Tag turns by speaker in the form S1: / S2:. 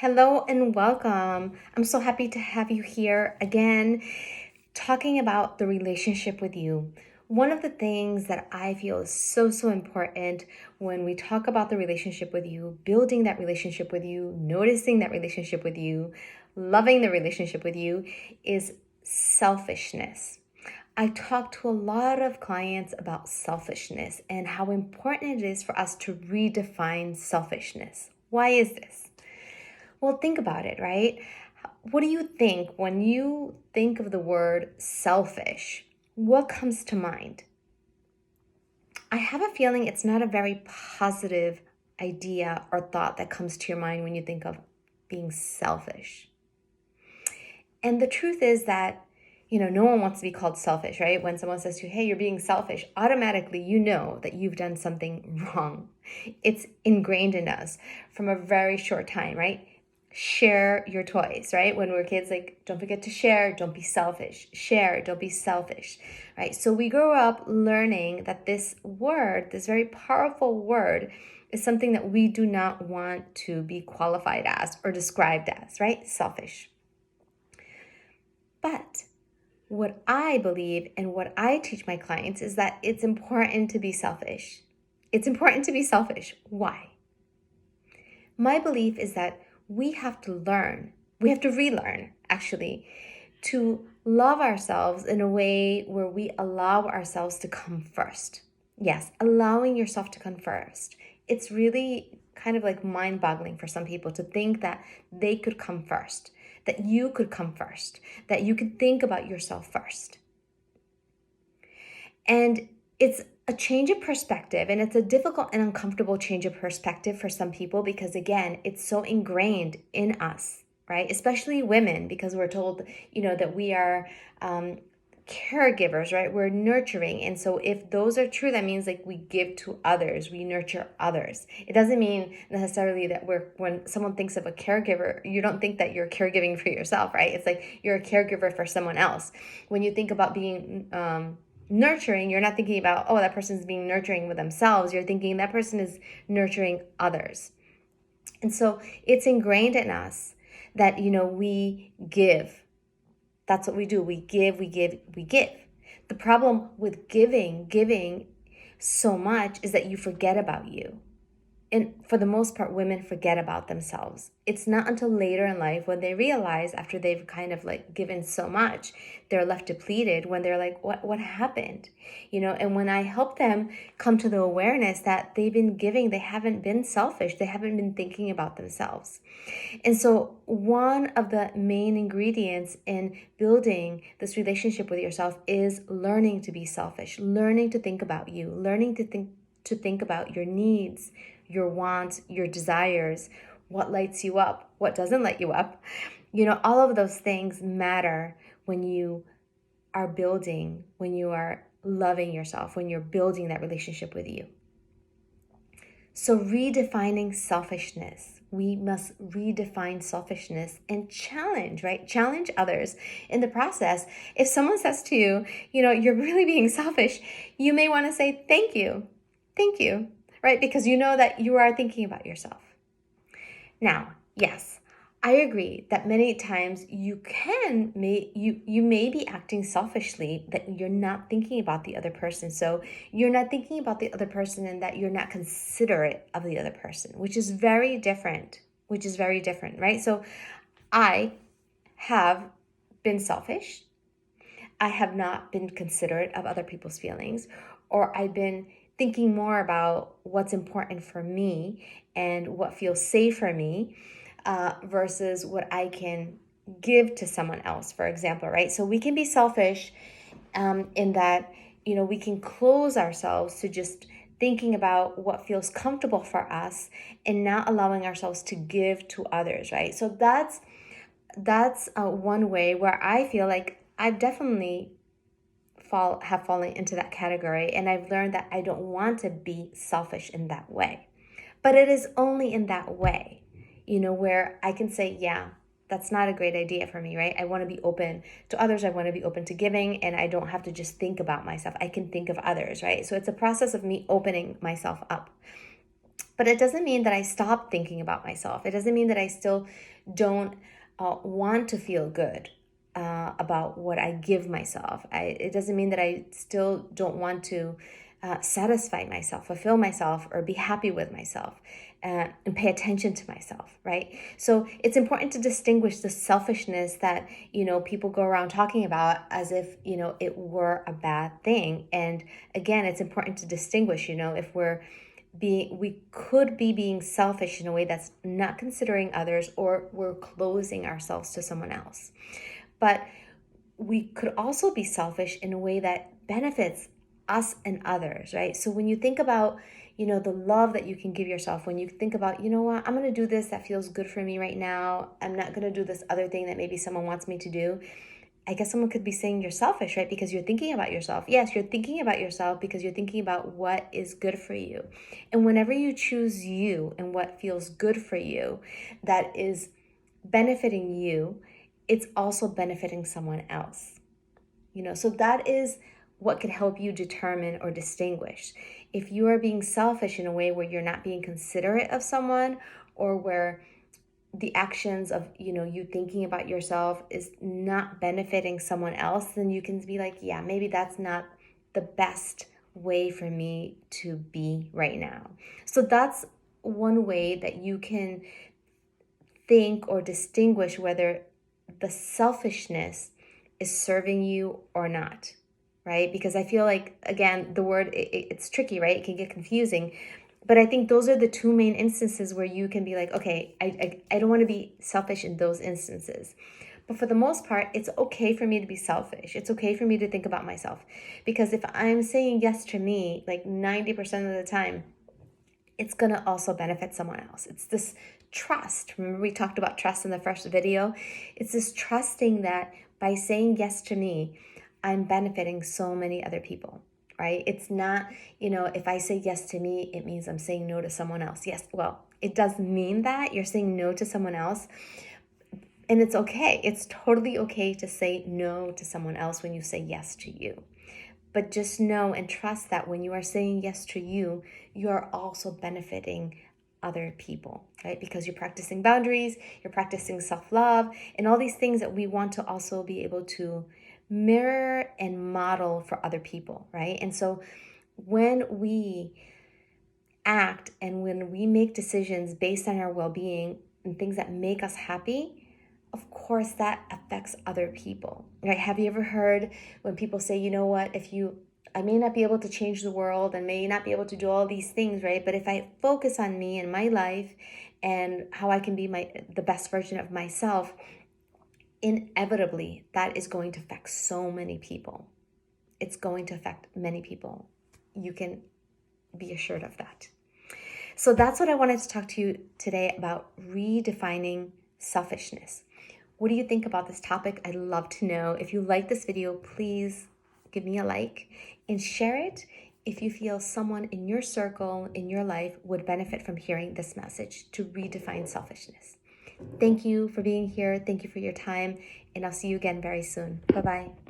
S1: Hello and welcome. I'm so happy to have you here again, talking about the relationship with you. One of the things that I feel is so important when we talk about the relationship with you, building that relationship with you, noticing that relationship with you, loving the relationship with you, is selfishness. I talk to a lot of clients about selfishness and how important it is for us to redefine selfishness. Why is this? Well, think about it, right? What do you think when you think of the word selfish? What comes to mind? I have a feeling it's not a very positive idea or thought that comes to your mind when you think of being selfish. And the truth is that, no one wants to be called selfish, right? When someone says to you, hey, you're being selfish, automatically you know that you've done something wrong. It's ingrained in us from a very short time, right? Share your toys, right? When we're kids, like, don't forget to share, don't be selfish. Share, don't be selfish, right? So we grow up learning that this word, this very powerful word, is something that we do not want to be qualified as or described as, right? Selfish. But what I believe and what I teach my clients is that it's important to be selfish. It's important to be selfish. Why? My belief is that we have to relearn, actually, to love ourselves in a way where we allow ourselves to come first. Yes, allowing yourself to come first. It's really kind of like mind-boggling for some people to think that they could come first, that you could come first, that you could think about yourself first. And it's a change of perspective, and it's a difficult and uncomfortable change of perspective for some people because, again, it's so ingrained in us, right? Especially women, because we're told, that we are caregivers, right? We're nurturing. And so if those are true, that means like we give to others, we nurture others. It doesn't mean necessarily that when someone thinks of a caregiver, you don't think that you're caregiving for yourself, right? It's like you're a caregiver for someone else. When you think about being nurturing, you're not thinking about, oh, that person's being nurturing with themselves. You're thinking that person is nurturing others. And so it's ingrained in us that, we give. That's what we do. We give, we give, we give. The problem with giving so much is that you forget about you. And for the most part, women forget about themselves. It's not until later in life when they realize, after they've kind of like given so much, they're left depleted, when they're like, what happened? And when I help them come to the awareness that they've been giving, they haven't been selfish. They haven't been thinking about themselves. And so one of the main ingredients in building this relationship with yourself is learning to be selfish, learning to think about you, learning to think about your needs, your wants, your desires, what lights you up, what doesn't light you up. All of those things matter when you are building, when you are loving yourself, when you're building that relationship with you. So redefining selfishness. We must redefine selfishness and challenge, right? Challenge others in the process. If someone says to you, you're really being selfish, you may want to say, thank you, right? Because you know that you are thinking about yourself. Now, yes, I agree that many times you may be acting selfishly, that you're not thinking about the other person. So you're not thinking about the other person and that you're not considerate of the other person, which is very different, right? So I have been selfish. I have not been considerate of other people's feelings, or I've been thinking more about what's important for me and what feels safe for me versus what I can give to someone else, for example, right? So we can be selfish in that, we can close ourselves to just thinking about what feels comfortable for us and not allowing ourselves to give to others, right? So that's one way where I feel like I've definitely have fallen into that category, and I've learned that I don't want to be selfish in that way. But it is only in that way, where I can say, yeah, that's not a great idea for me, right? I want to be open to others. I want to be open to giving, and I don't have to just think about myself. I can think of others, right? So it's a process of me opening myself up. But it doesn't mean that I stop thinking about myself. It doesn't mean that I still don't want to feel good about what I give myself. It doesn't mean that I still don't want to satisfy myself, fulfill myself, or be happy with myself, and pay attention to myself, right? So it's important to distinguish the selfishness that, people go around talking about as if, it were a bad thing. And again, it's important to distinguish, if we could be being selfish in a way that's not considering others, or we're closing ourselves to someone else. But we could also be selfish in a way that benefits us and others, right? So when you think about, the love that you can give yourself, when you think about, what, I'm going to do this that feels good for me right now. I'm not going to do this other thing that maybe someone wants me to do. I guess someone could be saying you're selfish, right? Because you're thinking about yourself. Yes, you're thinking about yourself because you're thinking about what is good for you. And whenever you choose you and what feels good for you, that is benefiting you, it's also benefiting someone else. So that is what can help you determine or distinguish. If you are being selfish in a way where you're not being considerate of someone, or where the actions of, you thinking about yourself is not benefiting someone else, then you can be like, yeah, maybe that's not the best way for me to be right now. So that's one way that you can think or distinguish whether the selfishness is serving you or not, right? Because I feel like, again, the word, it's tricky, right? It can get confusing. But I think those are the two main instances where you can be like, okay, I don't want to be selfish in those instances. But for the most part, it's okay for me to be selfish. It's okay for me to think about myself. Because if I'm saying yes to me, like 90% of the time, it's going to also benefit someone else. It's this trust. Remember, we talked about trust in the first video? It's this trusting that by saying yes to me, I'm benefiting so many other people, right? It's not, if I say yes to me, it means I'm saying no to someone else. Yes, well, it does mean that you're saying no to someone else. And it's okay. It's totally okay to say no to someone else when you say yes to you. But just know and trust that when you are saying yes to you, you are also benefiting other people, right? Because you're practicing boundaries, you're practicing self-love, and all these things that we want to also be able to mirror and model for other people, right? And so when we act and when we make decisions based on our well-being and things that make us happy, of course that affects other people, right? Have you ever heard when people say, what, I may not be able to change the world and may not be able to do all these things, right? But if I focus on me and my life and how I can be the best version of myself, inevitably that is going to affect so many people. It's going to affect many people. You can be assured of that. So that's what I wanted to talk to you today about, redefining selfishness. What do you think about this topic? I'd love to know. If you like this video, please give me a like and share it if you feel someone in your circle, in your life, would benefit from hearing this message to redefine selfishness. Thank you for being here. Thank you for your time. And I'll see you again very soon. Bye-bye.